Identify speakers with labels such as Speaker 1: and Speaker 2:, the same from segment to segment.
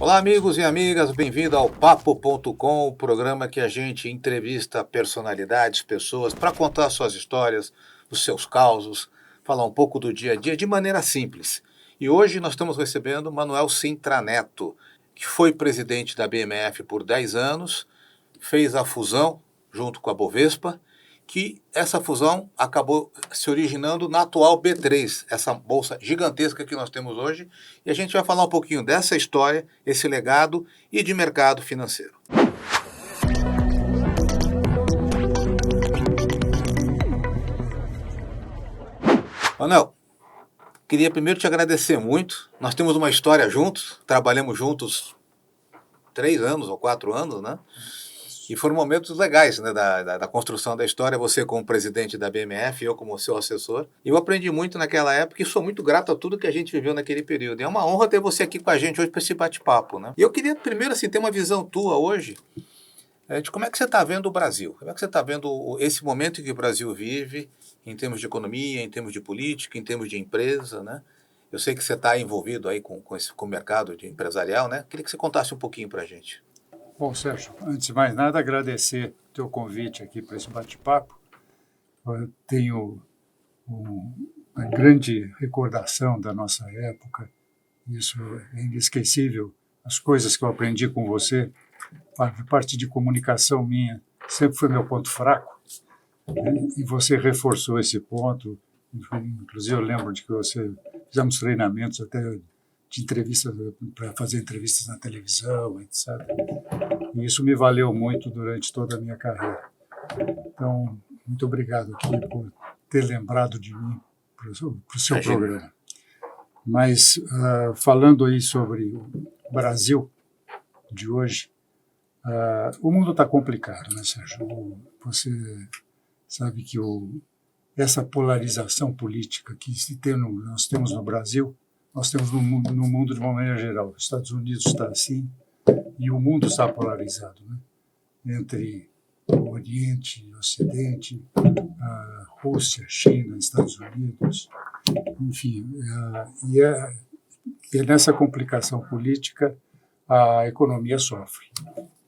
Speaker 1: Olá, amigos e amigas, bem-vindo ao Papo.com, o programa que a gente entrevista personalidades, pessoas, para contar suas histórias, os seus causos, falar um pouco do dia a dia de maneira simples. E hoje nós estamos recebendo Manuel Sintra Neto, que foi presidente da BMF por 10 anos, fez a fusão junto com a Bovespa, que essa fusão acabou se originando na atual B3, essa bolsa gigantesca que nós temos hoje, e a gente vai falar um pouquinho dessa história, esse legado e de mercado financeiro. Manuel, queria primeiro te agradecer muito. Nós temos uma história juntos, trabalhamos juntos 3 anos ou 4 anos, né? E foram momentos legais, né, da construção da história, você como presidente da BMF, eu como seu assessor. Eu aprendi muito naquela época e sou muito grato a tudo que a gente viveu naquele período. E é uma honra ter você aqui com a gente hoje para esse bate-papo, né? E eu queria primeiro assim, ter uma visão tua hoje de como é que você está vendo o Brasil. Como é que você está vendo esse momento que o Brasil vive em termos de economia, em termos de política, em termos de empresa, né? Eu sei que você está envolvido aí com o mercado empresarial, né? Queria que você contasse um pouquinho para a gente.
Speaker 2: Bom, Sérgio, antes de mais nada, agradecer o teu convite aqui para esse bate-papo. Eu tenho uma grande recordação da nossa época, isso é inesquecível. As coisas que eu aprendi com você, a parte de comunicação minha, sempre foi meu ponto fraco, e você reforçou esse ponto. Inclusive, eu lembro de que você fizemos treinamentos até de entrevistas, para fazer entrevistas na televisão, etc. E isso me valeu muito durante toda a minha carreira. Então, muito obrigado aqui por ter lembrado de mim para o seu programa. Mas, falando aí sobre o Brasil de hoje, o mundo está complicado, né, Sérgio? Você sabe que essa polarização política que nós temos no Brasil, nós temos no mundo de uma maneira geral. Os Estados Unidos está assim, e o mundo está polarizado, né? Entre o Oriente e o Ocidente, a Rússia, China, Estados Unidos, enfim. E é nessa complicação política a economia sofre.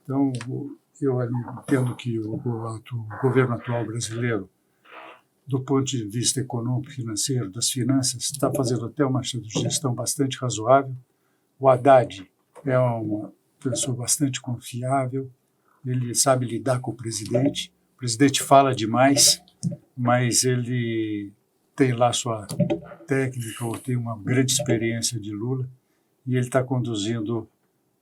Speaker 2: Então, eu entendo que o governo atual brasileiro, do ponto de vista econômico e financeiro, das finanças, está fazendo até uma gestão bastante razoável. O Haddad é uma pessoa bastante confiável, ele sabe lidar com o presidente fala demais, mas ele tem lá sua técnica, ou tem uma grande experiência de Lula, e ele está conduzindo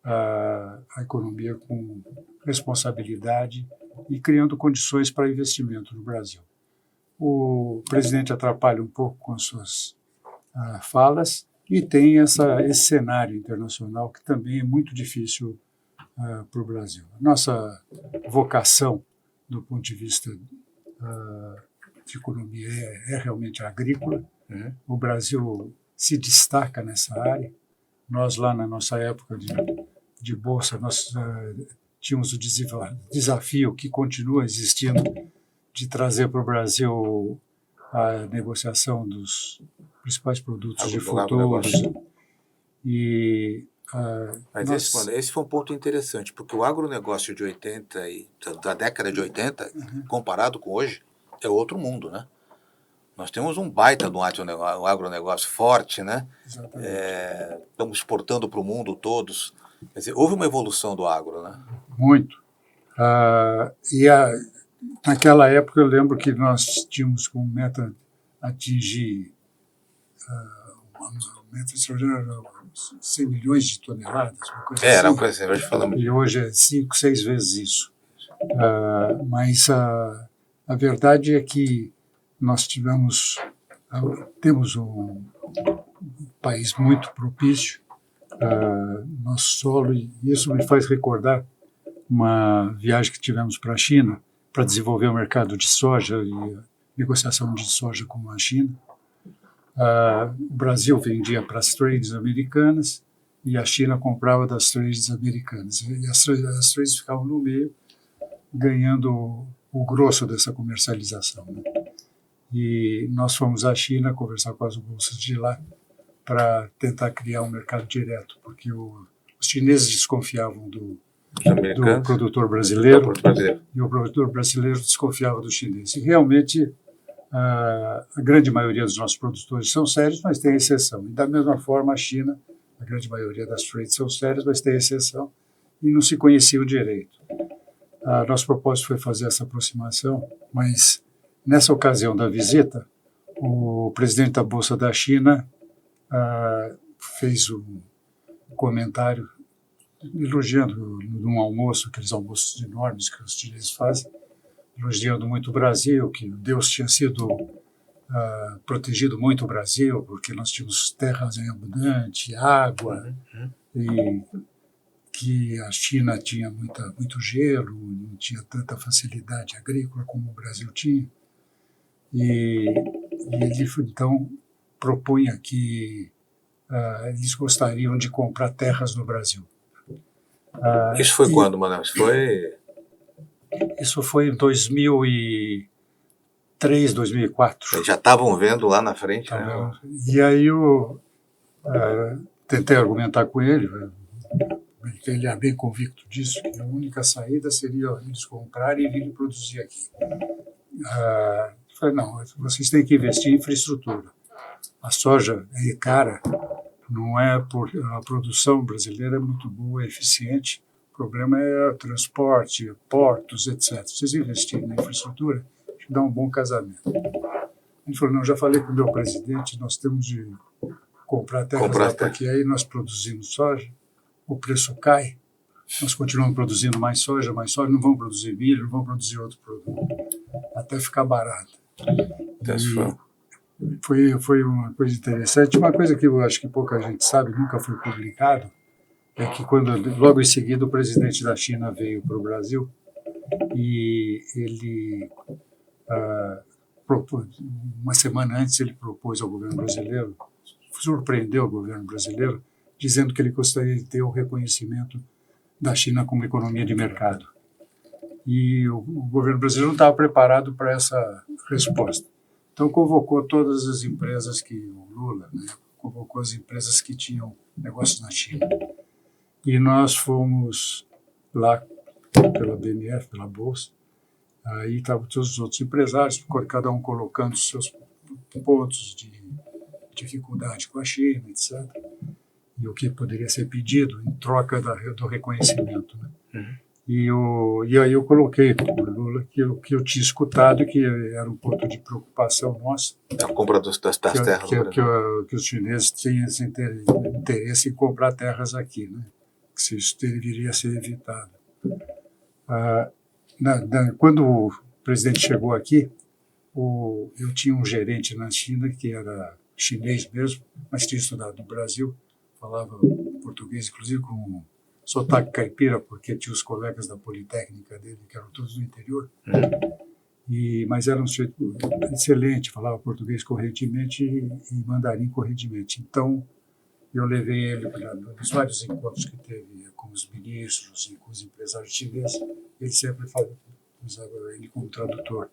Speaker 2: a economia com responsabilidade e criando condições para investimento no Brasil. O presidente atrapalha um pouco com as suas falas e tem esse cenário internacional que também é muito difícil para o Brasil. A nossa vocação, do ponto de vista de economia, é realmente agrícola. O Brasil se destaca nessa área. Nós, lá na nossa época de Bolsa, nós tínhamos o desafio que continua existindo de trazer para o Brasil a negociação dos principais produtos de futuros.
Speaker 1: Mas esse foi um ponto interessante, porque o agronegócio da década de 80, comparado com hoje, é outro mundo, né? Nós temos um baita de um agronegócio forte, né? Estamos exportando para o mundo todos. Quer dizer, houve uma evolução do agro, né?
Speaker 2: Muito. Naquela época eu lembro que nós tínhamos como meta atingir uma meta extraordinária, 100 milhões de toneladas. Uma coisa assim.
Speaker 1: Era uma coisa assim, hoje falamos.
Speaker 2: E hoje é 5, 6 vezes isso. Mas a verdade é que nós temos um país muito propício, nosso solo, e isso me faz recordar uma viagem que tivemos para a China para desenvolver o mercado de soja e a negociação de soja com a China. O Brasil vendia para as trades americanas e a China comprava das trades americanas. E as trades ficavam no meio, ganhando o grosso dessa comercialização, né? E nós fomos à China conversar com as bolsas de lá para tentar criar um mercado direto, porque os chineses desconfiavam do
Speaker 1: Americanos.
Speaker 2: produtor brasileiro,
Speaker 1: Produtor brasileiro.
Speaker 2: e o produtor brasileiro desconfiava do chinês. E realmente, a grande maioria dos nossos produtores são sérios, mas tem exceção. E da mesma forma, a China, a grande maioria das trades são sérias, mas tem exceção, e não se conheciam direito. Nosso propósito foi fazer essa aproximação, mas nessa ocasião da visita, o presidente da Bolsa da China fez um comentário elogiando num almoço, aqueles almoços enormes que os chineses fazem, elogiando muito o Brasil, que Deus tinha sido protegido muito o Brasil, porque nós tínhamos terras em abundante, água, e que a China tinha muito gelo, não tinha tanta facilidade agrícola como o Brasil tinha. E ele, então, propunha que eles gostariam de comprar terras no Brasil.
Speaker 1: Isso foi quando, Manuel?
Speaker 2: Isso foi em 2003, 2004.
Speaker 1: Eles já estavam vendo lá na frente, né?
Speaker 2: E aí eu tentei argumentar com ele, ele é bem convicto disso, que a única saída seria eles comprarem e virem produzir aqui. Falei, não, vocês têm que investir em infraestrutura. A soja é cara, não é por a produção brasileira é muito boa, é eficiente. O problema é o transporte, portos, etc. Vocês investirem na infraestrutura, dá um bom casamento. Ele falou, não, já falei com o meu presidente, nós temos de comprar terras lá, porque aí nós produzimos soja, o preço cai, nós continuamos produzindo mais soja, não vamos produzir milho, não vamos produzir outro produto, até ficar barato. Foi uma coisa interessante. Uma coisa que eu acho que pouca gente sabe, nunca foi publicado, é que logo em seguida o presidente da China veio para o Brasil e ele, uma semana antes, ele propôs ao governo brasileiro, surpreendeu o governo brasileiro, dizendo que ele gostaria de ter o reconhecimento da China como economia de mercado. E o governo brasileiro não estava preparado para essa resposta. Então, convocou todas as empresas o Lula, né, convocou as empresas que tinham negócios na China. E nós fomos lá pela BMF, pela Bolsa, aí estavam todos os outros empresários, cada um colocando os seus pontos de dificuldade com a China, etc. E o que poderia ser pedido em troca do reconhecimento. Né? E aí eu coloquei para o Lula que eu tinha escutado, que era um ponto de preocupação nossa.
Speaker 1: A compra das terras.
Speaker 2: Que os chineses tinham esse interesse em comprar terras aqui, né? Que isso deveria ser evitado. Quando o presidente chegou aqui, eu tinha um gerente na China que era chinês mesmo, mas tinha estudado no Brasil, falava português, inclusive com sotaque caipira, porque tinha os colegas da Politécnica dele, que eram todos do interior, mas era um sujeito excelente, falava português correntemente e mandarim correntemente. Então, eu levei ele nos vários encontros que teve com os ministros e com os empresários chineses, ele sempre usava ele como tradutor,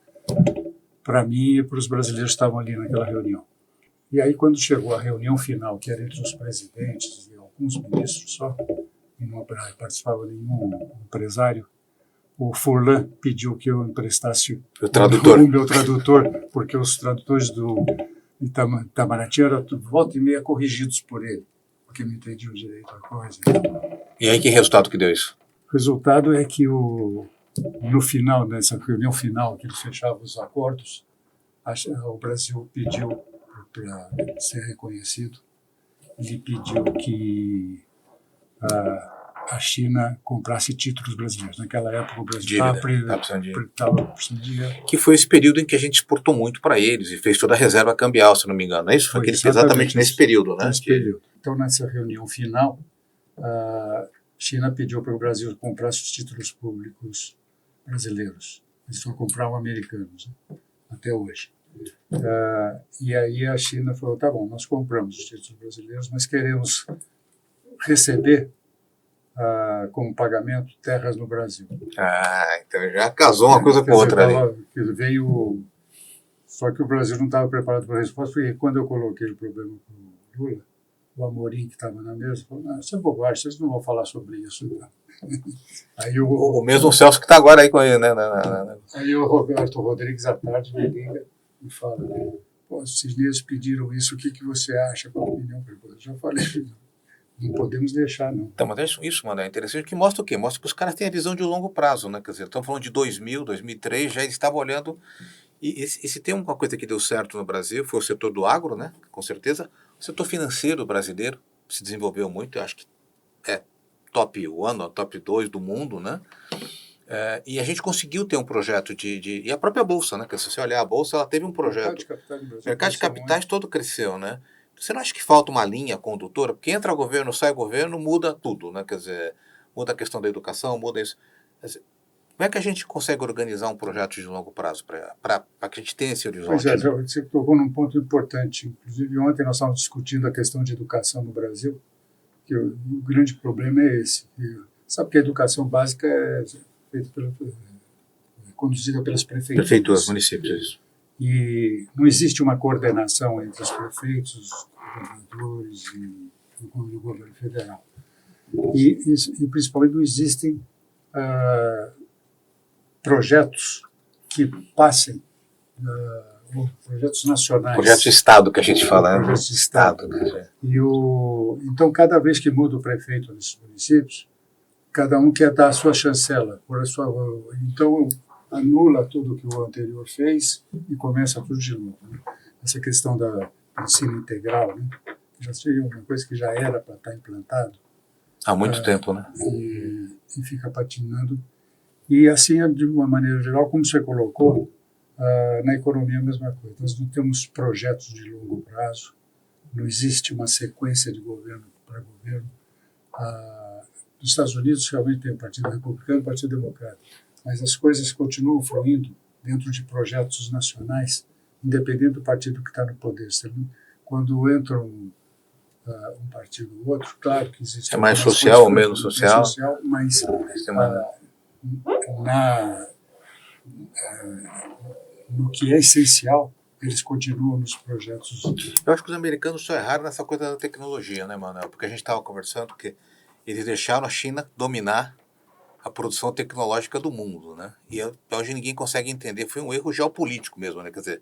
Speaker 2: para mim e para os brasileiros que estavam ali naquela reunião. E aí, quando chegou a reunião final, que era entre os presidentes e alguns ministros só, e não participava nenhum empresário, o Furlan pediu que eu emprestasse o meu tradutor, porque os tradutores do Itamaraty eram volta e meia corrigidos por ele, porque não entendiam direito a coisa.
Speaker 1: E aí que resultado que deu isso?
Speaker 2: O resultado é que no final, nessa reunião final, que eles fechavam os acordos, o Brasil pediu para ser reconhecido, ele pediu que a China comprasse títulos brasileiros. Naquela época o Brasil estava precisando de dinheiro.
Speaker 1: Que foi esse período em que a gente exportou muito para eles e fez toda a reserva cambial, se não me engano. É isso? Foi exatamente nesse período, né?
Speaker 2: Nesse período. Então, nessa reunião final, a China pediu para o Brasil comprar os títulos públicos brasileiros. Eles só compravam americanos, né? Até hoje. E aí a China falou, tá bom, nós compramos os títulos brasileiros, mas queremos receber como pagamento terras no Brasil.
Speaker 1: Então já casou uma coisa com outra ali.
Speaker 2: Só que o Brasil não estava preparado para a resposta, porque quando eu coloquei o problema para o Lula, o Amorim, que estava na mesa, falou, isso é bobagem, vocês não vão falar sobre isso. Não. Aí
Speaker 1: o mesmo Celso que está agora aí com ele, né?
Speaker 2: Aí o Roberto Rodrigues, à tarde, me liga e fala, pô, os chineses pediram isso, o que você acha? Qual a opinião? Eu já falei, não podemos deixar, não.
Speaker 1: Então, mas isso, mano, é interessante, que mostra o quê? Mostra que os caras têm a visão de longo prazo, né? Quer dizer, estamos falando de 2000, 2003, já eles estavam olhando. E se tem uma coisa que deu certo no Brasil, foi o setor do agro, né? Com certeza. O setor financeiro brasileiro se desenvolveu muito, eu acho que é top 1 ou top 2 do mundo, né? E a gente conseguiu ter um projeto E a própria Bolsa, né? Que se você olhar a Bolsa, ela teve um projeto. O mercado de capitais todo cresceu, né? Você não acha que falta uma linha condutora? Porque entra governo, sai governo, muda tudo, né? Quer dizer, muda a questão da educação, muda isso. Como é que a gente consegue organizar um projeto de longo prazo para que a gente tenha esse horizonte?
Speaker 2: Pois é, você tocou num ponto importante. Inclusive, ontem nós estávamos discutindo a questão de educação no Brasil, que o grande problema é esse. Sabe que a educação básica é feita conduzida pelas prefeituras.
Speaker 1: Prefeituras, municípios, isso.
Speaker 2: E não existe uma coordenação entre os prefeitos, os governadores e o governo federal. E principalmente não existem projetos que passem, projetos nacionais.
Speaker 1: Projetos de Estado, que a gente fala, né?
Speaker 2: Projetos de Estado. Então, cada vez que muda o prefeito nesses municípios, cada um quer dar a sua chancela. Então, anula tudo que o anterior fez e começa tudo de novo. Né? Essa questão do ensino integral, né? Já seria uma coisa que já era para estar implantado.
Speaker 1: Há muito tempo, né?
Speaker 2: E fica patinando. E assim, de uma maneira geral, como você colocou, na economia a mesma coisa. Nós não temos projetos de longo prazo, não existe uma sequência de governo para governo. Nos Estados Unidos realmente tem o Partido Republicano e o Partido Democrata, mas as coisas continuam fluindo dentro de projetos nacionais, independente do partido que está no poder. Quando entra um partido ou outro, claro que existe...
Speaker 1: É mais social ou menos social?
Speaker 2: Mas no que é essencial, eles continuam nos projetos.
Speaker 1: Eu acho que os americanos só erraram nessa coisa da tecnologia, né, Manuel? Porque a gente estava conversando que eles deixaram a China dominar a produção tecnológica do mundo, né? E hoje ninguém consegue entender. Foi um erro geopolítico mesmo, né? Quer dizer...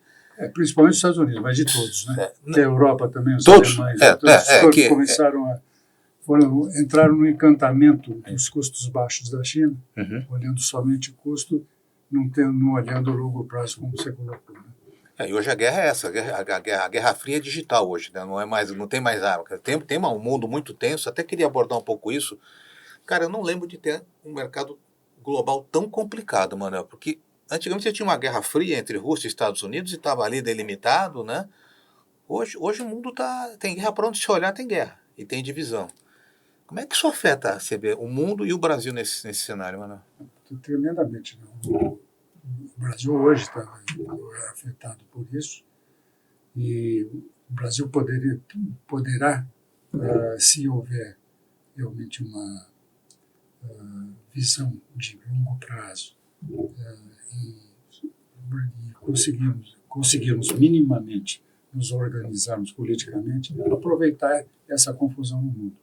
Speaker 2: principalmente os Estados Unidos, mas de todos, né? Da Europa também, os
Speaker 1: todos,
Speaker 2: alemães. Todos começaram entraram no encantamento dos custos baixos da China, olhando somente o custo, não olhando o longo prazo, como você colocou. Né?
Speaker 1: E hoje a guerra é essa, a Guerra Fria é digital hoje, né? Não tem mais arma. Tem um mundo muito tenso, até queria abordar um pouco isso. Cara, eu não lembro de ter um mercado global tão complicado, Manuel, porque antigamente você tinha uma Guerra Fria entre Rússia e Estados Unidos e estava ali delimitado, né? Hoje o mundo tem guerra, para onde se olhar tem guerra e tem divisão. Como é que isso afeta o mundo e o Brasil nesse cenário, Manuel?
Speaker 2: Tremendamente. O Brasil hoje está afetado por isso e o Brasil poderá, se houver realmente uma visão de longo prazo e conseguirmos minimamente nos organizarmos politicamente, aproveitar essa confusão no mundo.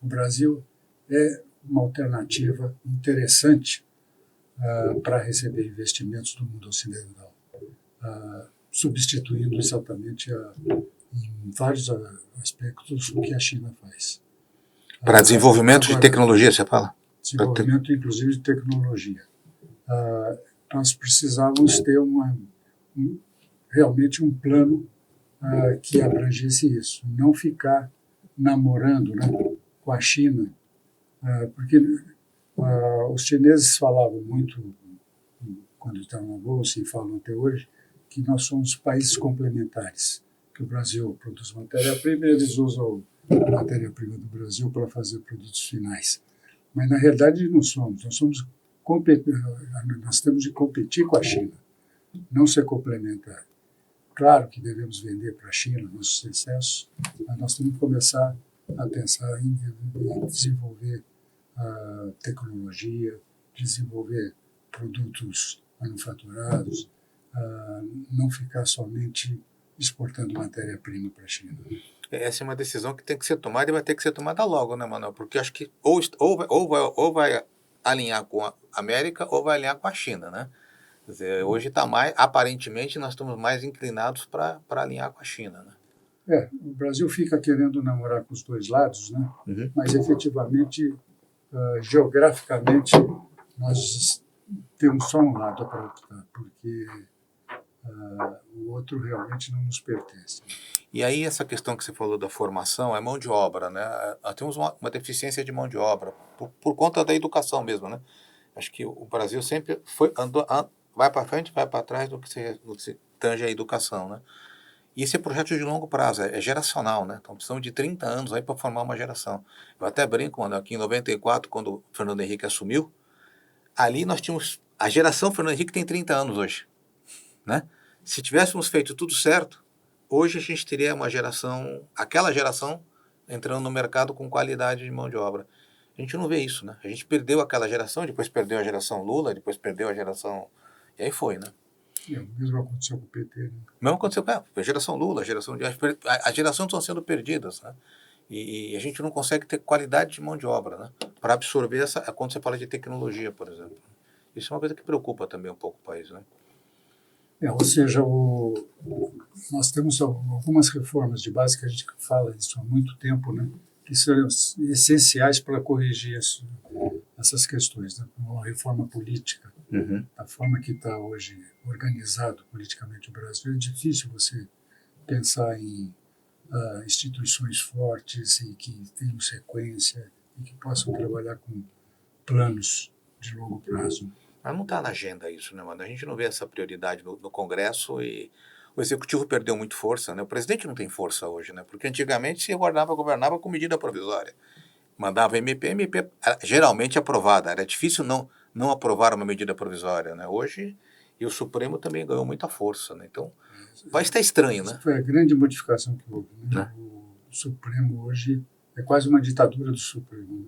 Speaker 2: O Brasil é uma alternativa interessante para receber investimentos do mundo ocidental, substituindo exatamente em vários aspectos o que a China faz.
Speaker 1: Para desenvolvimento de tecnologia, você fala?
Speaker 2: Desenvolvimento, inclusive, de tecnologia. Nós precisávamos ter realmente um plano que abrangesse isso, não ficar namorando, né, com a China, porque os chineses falavam muito, quando estavam na Bolsa, e falam até hoje, que nós somos países complementares, que o Brasil produz matéria-prima e eles usam a matéria-prima do Brasil para fazer produtos finais. Mas, na realidade, não somos. Nós temos de competir com a China, não ser complementar. Claro que devemos vender para a China nossos excessos, mas nós temos que começar a pensar em desenvolver tecnologia, desenvolver produtos manufaturados, não ficar somente exportando matéria-prima para a China.
Speaker 1: Essa é uma decisão que tem que ser tomada e vai ter que ser tomada logo, né, Manuel? Porque acho que ou vai alinhar com a América ou vai alinhar com a China, né? Quer dizer, hoje está mais, aparentemente, nós estamos mais inclinados para alinhar com a China, né?
Speaker 2: O Brasil fica querendo namorar com os dois lados, né?
Speaker 1: Uhum.
Speaker 2: Mas efetivamente, geograficamente, nós temos só um lado para optar, porque o outro realmente não nos pertence.
Speaker 1: E aí essa questão que você falou da formação é mão de obra, né? Nós temos uma deficiência de mão de obra por conta da educação mesmo, né? Acho que o Brasil sempre vai para frente, vai para trás no que se tange a educação, né? E esse é projeto de longo prazo, é geracional, né? Então precisamos de 30 anos aí para formar uma geração. Eu até brinco, quando aqui em 94, quando o Fernando Henrique assumiu, ali nós tínhamos, a geração Fernando Henrique tem 30 anos hoje, né? Se tivéssemos feito tudo certo, hoje a gente teria aquela geração entrando no mercado com qualidade de mão de obra. A gente não vê isso, né? A gente perdeu aquela geração, depois perdeu a geração Lula, depois perdeu a geração... E aí foi, né?
Speaker 2: O mesmo aconteceu com o PT. Né?
Speaker 1: O mesmo aconteceu com a geração Lula, as gerações estão sendo perdidas, né? E a gente não consegue ter qualidade de mão de obra, né? Para absorver quando você fala de tecnologia, por exemplo. Isso é uma coisa que preocupa também um pouco o país, né?
Speaker 2: Ou seja, nós temos algumas reformas de base que a gente fala isso há muito tempo, né? Que serão essenciais para corrigir essas questões. Né? Uma reforma política, da forma que está hoje organizado politicamente o Brasil, é difícil você pensar em instituições fortes e que tenham sequência e que possam trabalhar com planos de longo prazo.
Speaker 1: Mas não está na agenda isso, né, mano? A gente não vê essa prioridade no Congresso e o Executivo perdeu muito força, né? O presidente não tem força hoje, né? Porque antigamente se governava com medida provisória. Mandava MP geralmente aprovada. Era difícil não aprovar uma medida provisória, né? Hoje, e o Supremo também ganhou muita força, né? Então, vai estar estranho, né?
Speaker 2: Foi a grande modificação que houve. Né? O Supremo hoje é quase uma ditadura do Supremo.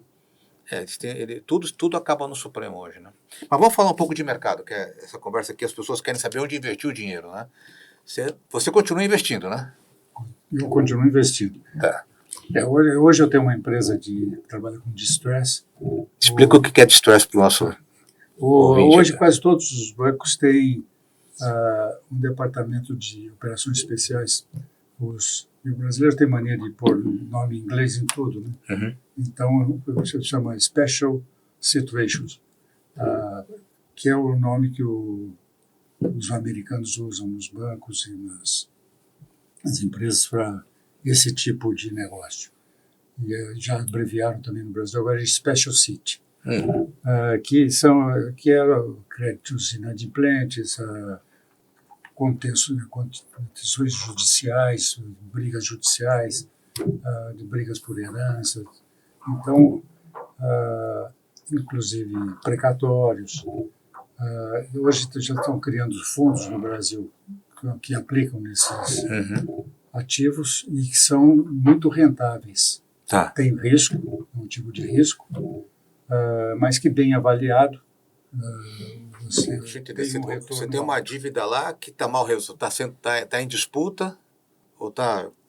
Speaker 1: Tudo acaba no Supremo hoje, né? Mas vamos falar um pouco de mercado, que é essa conversa aqui, as pessoas querem saber onde investir o dinheiro, né? Você continua investindo, né?
Speaker 2: Eu continuo investindo.
Speaker 1: Tá.
Speaker 2: Hoje eu tenho uma empresa que trabalha com distress.
Speaker 1: Explica o que é distress para o nosso ouvinte.
Speaker 2: Hoje quase todos os bancos têm um departamento de operações especiais. E o brasileiro tem mania de pôr nome em inglês em tudo, né?
Speaker 1: Uhum.
Speaker 2: Então, você chama Special Situations, que é o nome que os americanos usam nos bancos e nas empresas para esse tipo de negócio. E já abreviaram também no Brasil, agora é Special City, que eram créditos inadimplentes, contenções judiciais, brigas judiciais, de brigas por herança, então, inclusive precatórios. Hoje já estão criando fundos no Brasil que aplicam nesses ativos e que são muito rentáveis.
Speaker 1: Tá.
Speaker 2: Tem risco, um tipo de risco, mas que bem avaliado,
Speaker 1: você tem uma dívida lá que está mal resolvida, está em disputa, ou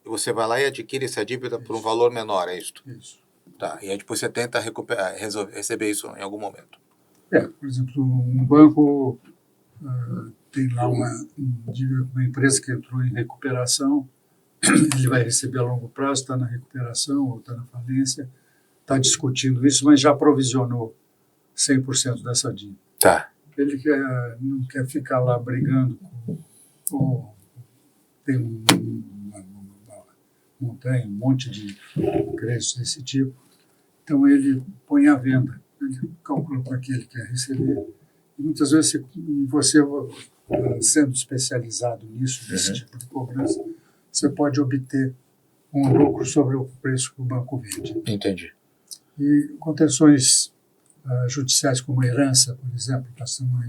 Speaker 1: você vai lá e adquire essa dívida por um valor menor, é isso?
Speaker 2: Isso.
Speaker 1: Tá. E aí depois você tenta receber isso em algum momento.
Speaker 2: Por exemplo, um banco tem lá uma empresa que entrou em recuperação, ele vai receber a longo prazo, está na recuperação ou está na falência, está discutindo isso, mas já provisionou 100% dessa dívida.
Speaker 1: Tá.
Speaker 2: Ele não quer ficar lá brigando tem uma montanha, um monte de créditos desse tipo. Então ele põe à venda, ele calcula para que ele quer receber. E muitas vezes você sendo especializado nisso, nesse tipo de cobrança, você pode obter um lucro sobre o preço que o banco vende.
Speaker 1: Entendi.
Speaker 2: E contenções judiciais como herança, por exemplo, nós temos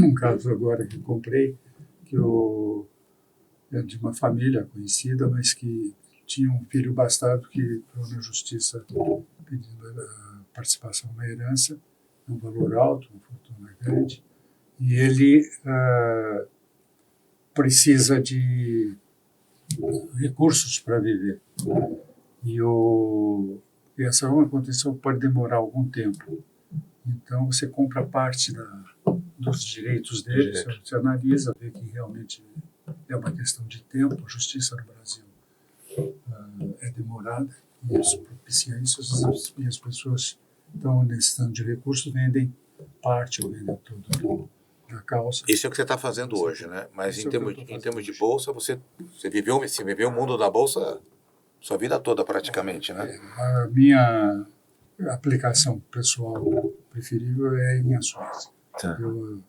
Speaker 2: um caso agora que comprei, que é de uma família conhecida, mas que tinha um filho bastardo que entrou na justiça pedindo a participação na herança, um valor alto, uma fortuna grande, e ele precisa de recursos para viver. E essa uma condição pode demorar algum tempo. Então, você compra parte dos direitos deles, você analisa, vê que realmente é uma questão de tempo. A justiça no Brasil é demorada, e isso propicia isso, e as pessoas estão necessitando de recursos, vendem parte ou vendem tudo da causa.
Speaker 1: Isso é o que você está fazendo hoje, né? Mas em termos de bolsa, você viveu o mundo da bolsa sua vida toda praticamente, né?
Speaker 2: A minha aplicação pessoal preferível é em ações.
Speaker 1: Tá.
Speaker 2: No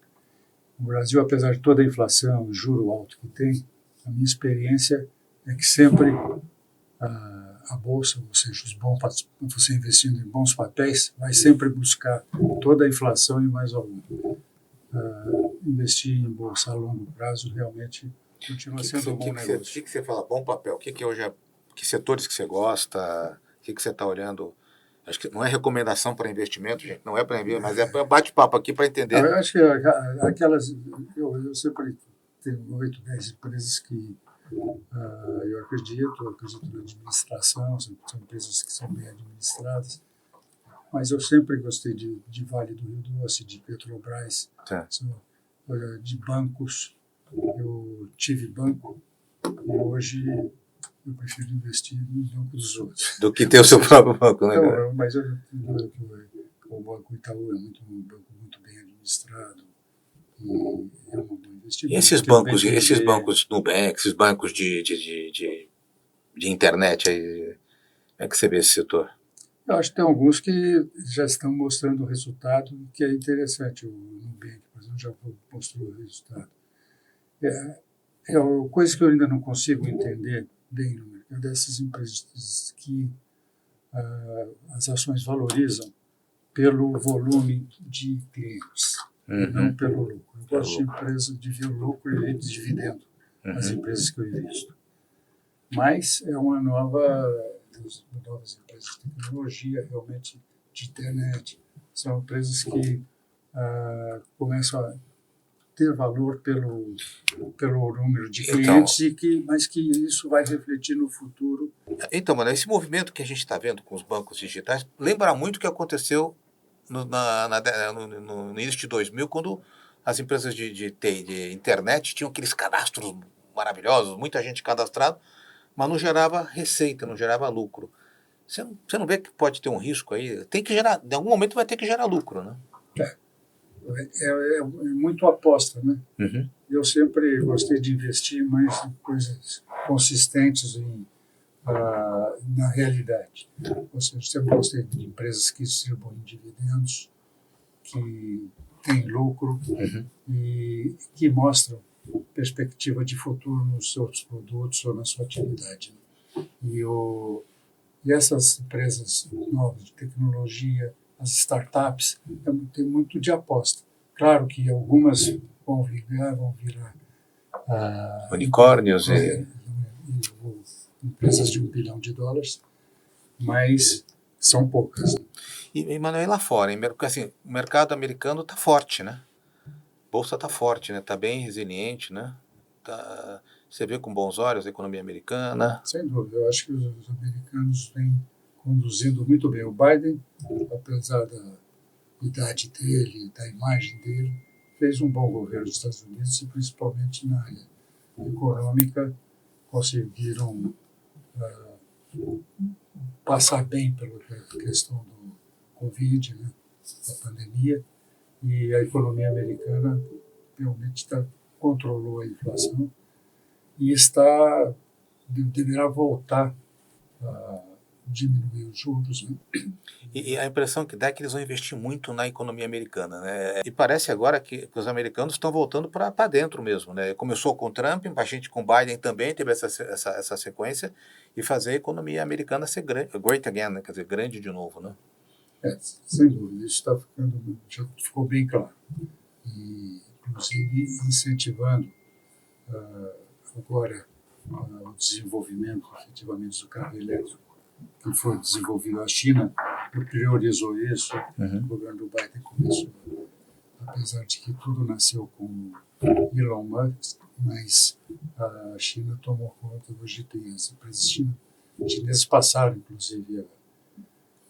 Speaker 2: Brasil, apesar de toda a inflação, o juro alto que tem, a minha experiência é que sempre a bolsa, ou seja, você investindo em bons papéis, vai sempre buscar toda a inflação e mais algum. Investir em bolsa a longo prazo realmente continua sendo um bom negócio.
Speaker 1: O que você fala? Bom papel. O que hoje que setores que você gosta? O que você está olhando? Acho que não é recomendação para investimento, gente. Não é para investir, mas é bate-papo aqui para entender.
Speaker 2: Eu acho que aquelas... Eu sempre tenho 8, 10 empresas que eu acredito na administração, são empresas que são bem administradas, mas eu sempre gostei de Vale do Rio Doce, de Petrobras, de bancos. Eu tive banco e hoje eu prefiro investir no banco dos outros.
Speaker 1: Do que ter o seu próprio banco, né?
Speaker 2: Então, mas o Banco Itaú é um banco muito bem administrado e é um bom investimento.
Speaker 1: E esses bancos Nubank, esses bancos de internet, aí, como é que você vê esse setor?
Speaker 2: Eu acho que tem alguns que já estão mostrando o resultado, que é interessante. O Nubank, por exemplo, já mostrou o resultado. Coisa que eu ainda não consigo entender bem no mercado dessas empresas que as ações valorizam pelo volume de clientes, não pelo lucro. Eu gosto de empresa de ver lucro e de dividendo, as empresas que eu invisto. Mas é uma novas empresas de tecnologia, realmente de internet. São empresas que começam a ter valor pelo número de clientes, mas que isso vai refletir no futuro.
Speaker 1: Então, mano, esse movimento que a gente está vendo com os bancos digitais lembra muito o que aconteceu no início de 2000, quando as empresas de internet tinham aqueles cadastros maravilhosos, muita gente cadastrada, mas não gerava receita, não gerava lucro. Você não vê que pode ter um risco aí? Tem que gerar, em algum momento vai ter que gerar lucro, né?
Speaker 2: É muito aposta, né? Eu sempre gostei de investir mais em coisas consistentes na realidade. Ou seja, sempre gostei de empresas que distribuem dividendos, que têm lucro e que mostram perspectiva de futuro nos seus produtos ou na sua atividade. E essas empresas novas de tecnologia, as startups, tem muito de aposta. Claro que algumas vão virar
Speaker 1: unicórnios
Speaker 2: empresas de $1 bilhão, mas são poucas.
Speaker 1: E Manuel, lá fora, assim, o mercado americano está forte, né? A bolsa está forte, né? Está bem resiliente, né? Você vê com bons olhos a economia americana.
Speaker 2: Sem dúvida, eu acho que os americanos vêm conduzindo muito bem. O Biden, apesar da idade dele, da imagem dele, fez um bom governo dos Estados Unidos e principalmente na área econômica conseguiram passar bem pela questão do Covid, né, da pandemia, e a economia americana realmente controlou a inflação e deverá voltar a diminuir os juros, né?
Speaker 1: E a impressão que dá é que eles vão investir muito na economia americana, né? E parece agora que os americanos estão voltando para dentro mesmo, né? Começou com o Trump, a gente com o Biden também teve essa sequência, e fazer a economia americana ser great again, né? Quer dizer, grande de novo, né?
Speaker 2: Sem dúvida, isso já ficou bem claro. E, inclusive, incentivando agora o desenvolvimento, efetivamente, do carro elétrico, que foi desenvolvido. A China priorizou isso, o governo do Biden começou, apesar de que tudo nasceu com Elon Musk, mas a China tomou conta. Hoje tem as empresas chinesas passaram, inclusive,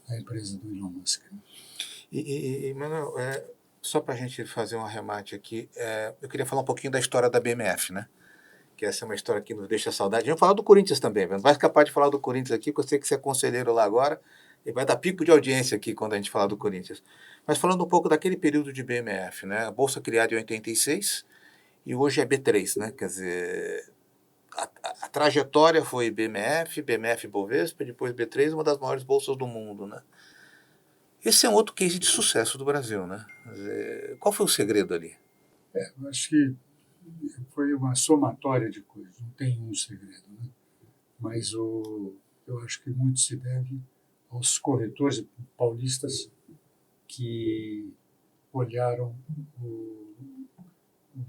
Speaker 2: a empresa do Elon Musk.
Speaker 1: Manuel, só para a gente fazer um arremate aqui, eu queria falar um pouquinho da história da BMF, né? Que essa é uma história que nos deixa saudade. Vamos falar do Corinthians também, não vai escapar de falar do Corinthians aqui, porque eu sei que você é conselheiro lá agora, e vai dar pico de audiência aqui quando a gente falar do Corinthians. Mas falando um pouco daquele período de BMF, né? A Bolsa criada em 86 e hoje é B3, né? Quer dizer, a trajetória foi BMF Bovespa, depois B3, uma das maiores bolsas do mundo, né? Esse é um outro case de sucesso do Brasil, né? Quer dizer, qual foi o segredo ali?
Speaker 2: Eu acho que foi uma somatória de coisas, não tem um segredo, né? Mas eu acho que muito se deve aos corretores paulistas que olharam o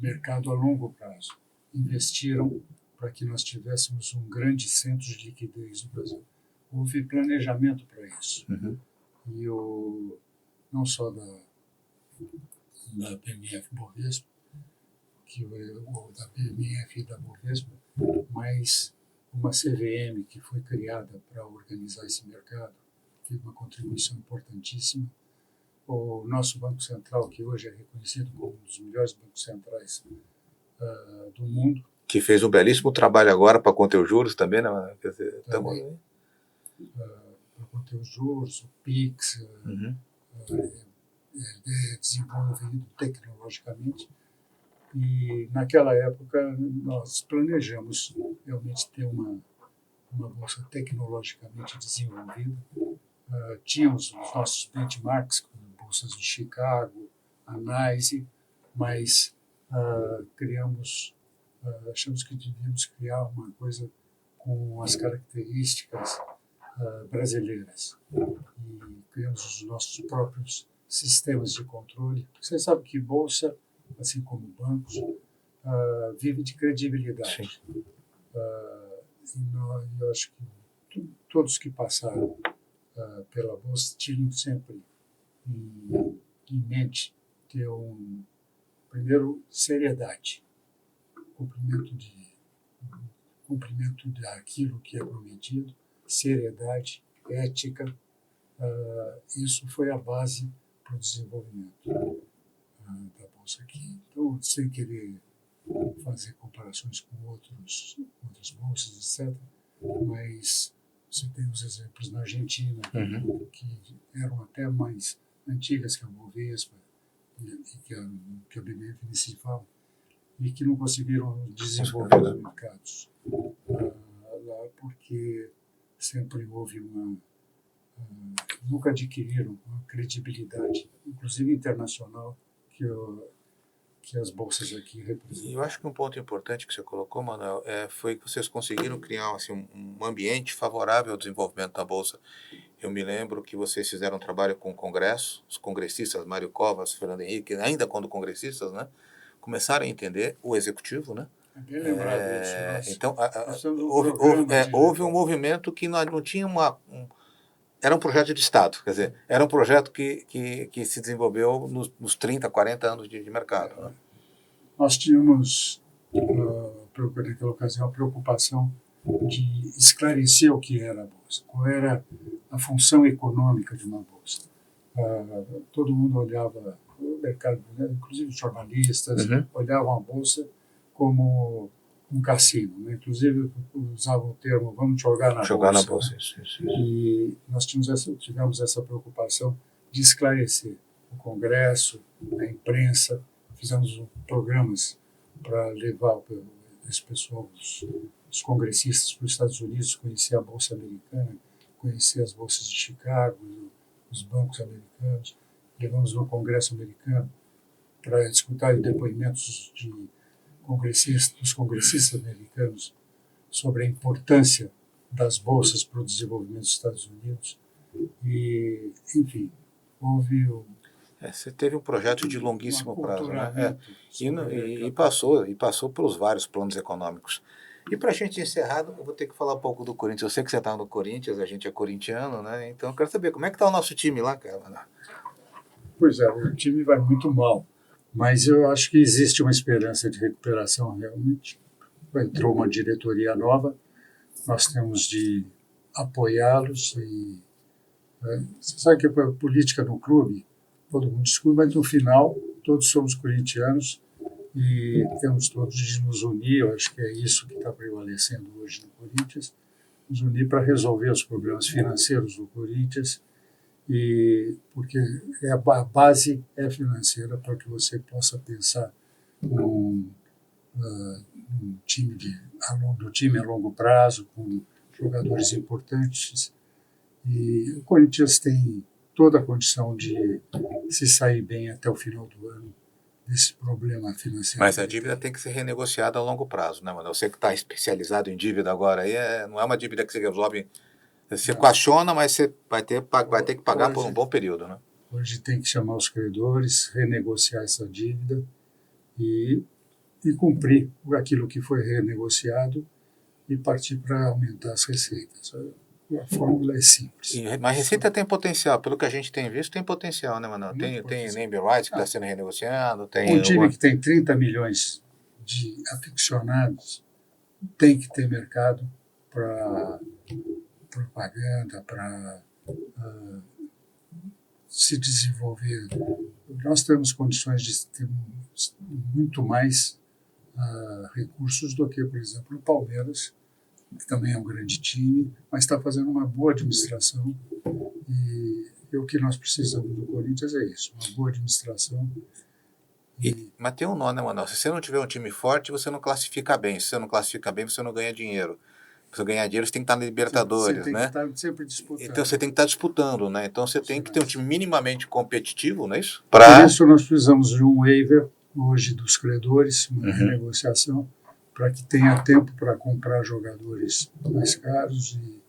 Speaker 2: mercado a longo prazo, investiram para que nós tivéssemos um grande centro de liquidez no Brasil. Houve planejamento para isso.
Speaker 1: Uhum.
Speaker 2: E não só da BMF Bovespa, da BMF e da Bovespa, mas uma CVM que foi criada para organizar esse mercado, teve uma contribuição importantíssima. O nosso Banco Central, que hoje é reconhecido como um dos melhores bancos centrais do mundo.
Speaker 1: Que fez um belíssimo trabalho agora para conter os juros também, né? Quer dizer,
Speaker 2: para conter os juros, o PIX, desenvolvido tecnologicamente. E naquela época nós planejamos realmente ter uma bolsa tecnologicamente desenvolvida. Tínhamos os nossos benchmarks, como bolsas de Chicago, a NYSE, mas achamos que devíamos criar uma coisa com as características brasileiras. E criamos os nossos próprios sistemas de controle. Você sabe que bolsa, assim como bancos, vive de credibilidade. Eu acho que todos que passaram pela bolsa tinham sempre em mente ter primeiro, seriedade, cumprimento daquilo que é prometido, seriedade, ética. Isso foi a base para o desenvolvimento da bolsa aqui. Então, sem querer fazer comparações com outras bolsas, etc., mas você tem os exemplos na Argentina, que eram até mais antigas que a Bovespa e que a BMF nesse fala, e que não conseguiram desenvolver os mercados lá, porque sempre houve nunca adquiriram uma credibilidade, inclusive internacional, que as bolsas aqui representam.
Speaker 1: Eu acho que um ponto importante que você colocou, Manuel, foi que vocês conseguiram criar assim, um ambiente favorável ao desenvolvimento da Bolsa. Eu me lembro que vocês fizeram um trabalho com o Congresso, os congressistas, Mário Covas, Fernando Henrique, ainda quando congressistas, né, começaram a entender o executivo, né?
Speaker 2: É bem lembrado isso.
Speaker 1: Então, houve um movimento que não tinha era um projeto de Estado, quer dizer, era um projeto que se desenvolveu nos 30, 40 anos de mercado. Né?
Speaker 2: Nós tínhamos, naquela ocasião, a preocupação de esclarecer o que era a Bolsa, qual era a função econômica de uma Bolsa. Todo mundo olhava o mercado, inclusive os jornalistas, olhavam a Bolsa como um cassino, né? Inclusive usavam o termo vamos jogar na bolsa.
Speaker 1: Isso.
Speaker 2: E nós tivemos essa preocupação de esclarecer o Congresso, a imprensa, fizemos programas para levar esse pessoal, os congressistas para os Estados Unidos, conhecer a Bolsa Americana, conhecer as bolsas de Chicago, os bancos americanos. Levamos no Congresso americano para escutar depoimentos dos congressistas americanos sobre a importância das bolsas para o desenvolvimento dos Estados Unidos. E, enfim, houve
Speaker 1: você teve um projeto de longuíssimo prazo, né? E passou pelos vários planos econômicos. E para a gente encerrar, eu vou ter que falar um pouco do Corinthians. Eu sei que você está no Corinthians, a gente é corintiano, né? Então eu quero saber como é que está o nosso time lá, cara.
Speaker 2: Pois é, o time vai muito mal, mas eu acho que existe uma esperança de recuperação realmente. entrou uma diretoria nova, nós temos de apoiá-los e você sabe que a política no clube, todo mundo discute, mas no final todos somos corintianos e temos todos de nos unir. Eu acho que é isso que está prevalecendo hoje no Corinthians, nos unir para resolver os problemas financeiros do Corinthians, e porque a base é financeira para que você possa pensar num time a longo prazo, com jogadores importantes. E o Corinthians tem toda a condição de se sair bem até o final do ano desse problema financeiro.
Speaker 1: Mas a dívida tem que ser renegociada a longo prazo, né, mano? Você que está especializado em dívida agora, aí não é uma dívida que você resolve, você equaciona, mas você vai ter que pagar por um bom período, né?
Speaker 2: Hoje tem que chamar os credores, renegociar essa dívida e cumprir aquilo que foi renegociado e partir para aumentar as receitas. A fórmula é simples.
Speaker 1: Mas a receita tem potencial, pelo que a gente tem visto, tem potencial, né, mano? Tem name rights que está sendo renegociado. Tem
Speaker 2: time que tem 30 milhões de aficionados tem que ter mercado para propaganda, para se desenvolver. Nós temos condições de ter muito mais recursos do que, por exemplo, o Palmeiras, que também é um grande time, mas está fazendo uma boa administração, e o que nós precisamos do Corinthians é isso, uma boa administração.
Speaker 1: Mas tem um nó, né, Manuel? Se você não tiver um time forte, você não classifica bem. Se você não classifica bem, você não ganha dinheiro. Para você ganhar dinheiro, você tem que estar na Libertadores, né?
Speaker 2: Você tem que estar sempre disputando.
Speaker 1: Então você tem que estar disputando, né? Então você tem que ter um time minimamente competitivo, não é isso?
Speaker 2: Por isso nós precisamos de um waiver hoje dos credores, uma renegociação, para que tenha tempo para comprar jogadores mais caros e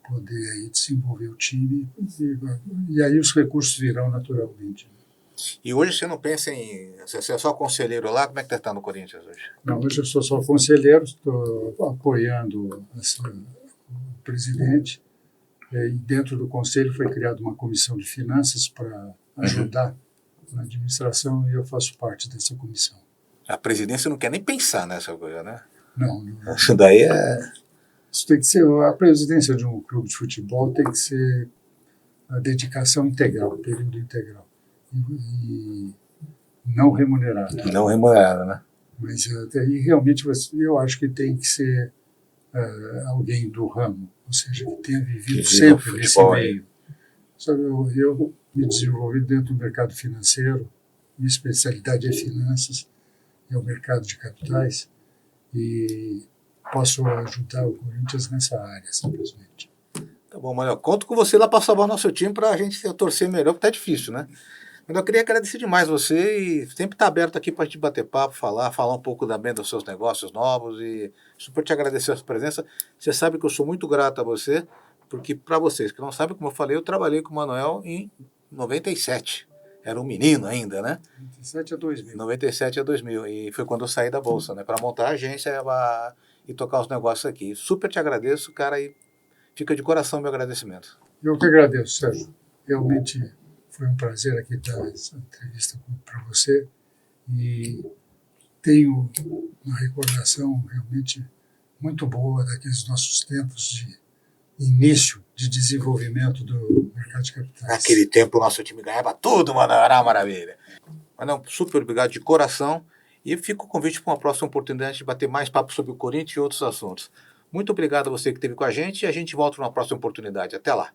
Speaker 2: poder aí desenvolver o time, e aí os recursos virão naturalmente.
Speaker 1: E hoje você não pensa em... Você é só conselheiro lá? Como é que você está no Corinthians hoje?
Speaker 2: Não, hoje eu sou só conselheiro, estou apoiando o presidente, e dentro do conselho foi criada uma comissão de finanças para ajudar na administração, e eu faço parte dessa comissão.
Speaker 1: A presidência não quer nem pensar nessa coisa, né?
Speaker 2: Não.
Speaker 1: Isso daí é...
Speaker 2: Isso tem que ser, a presidência de um clube de futebol tem que ser a dedicação integral, período integral, e não remunerado.
Speaker 1: Não remunerado, né?
Speaker 2: Mas e realmente eu acho que tem que ser alguém do ramo, ou seja, que tenha vivido sempre nesse meio. Sabe, eu me desenvolvi dentro do mercado financeiro, minha especialidade é finanças, é o mercado de capitais, e posso ajudar o Corinthians nessa área, simplesmente.
Speaker 1: Tá bom, Manuel. Conto com você lá para salvar nosso time, para a gente torcer melhor, porque tá difícil, né? Mas eu queria agradecer demais você, e sempre tá aberto aqui para a gente bater papo, falar um pouco também dos seus negócios novos, e super te agradecer a sua presença. Você sabe que eu sou muito grato a você, porque para vocês que não sabem, como eu falei, eu trabalhei com o Manuel em 97. Era um menino ainda, né?
Speaker 2: 97 a 2000.
Speaker 1: 97 a 2000. E foi quando eu saí da Bolsa, né? Para montar a agência e tocar os negócios aqui. Super te agradeço, cara, e fica de coração meu agradecimento.
Speaker 2: Eu que agradeço, Sérgio. Realmente foi um prazer aqui dar essa entrevista para você. E tenho uma recordação realmente muito boa daqueles nossos tempos de início de desenvolvimento do mercado de capitais.
Speaker 1: Naquele tempo o nosso time ganhava tudo, mano, era uma maravilha. Mas não, super obrigado de coração, e fica o convite para uma próxima oportunidade de bater mais papo sobre o Corinthians e outros assuntos. Muito obrigado a você que esteve com a gente, e a gente volta numa próxima oportunidade. Até lá.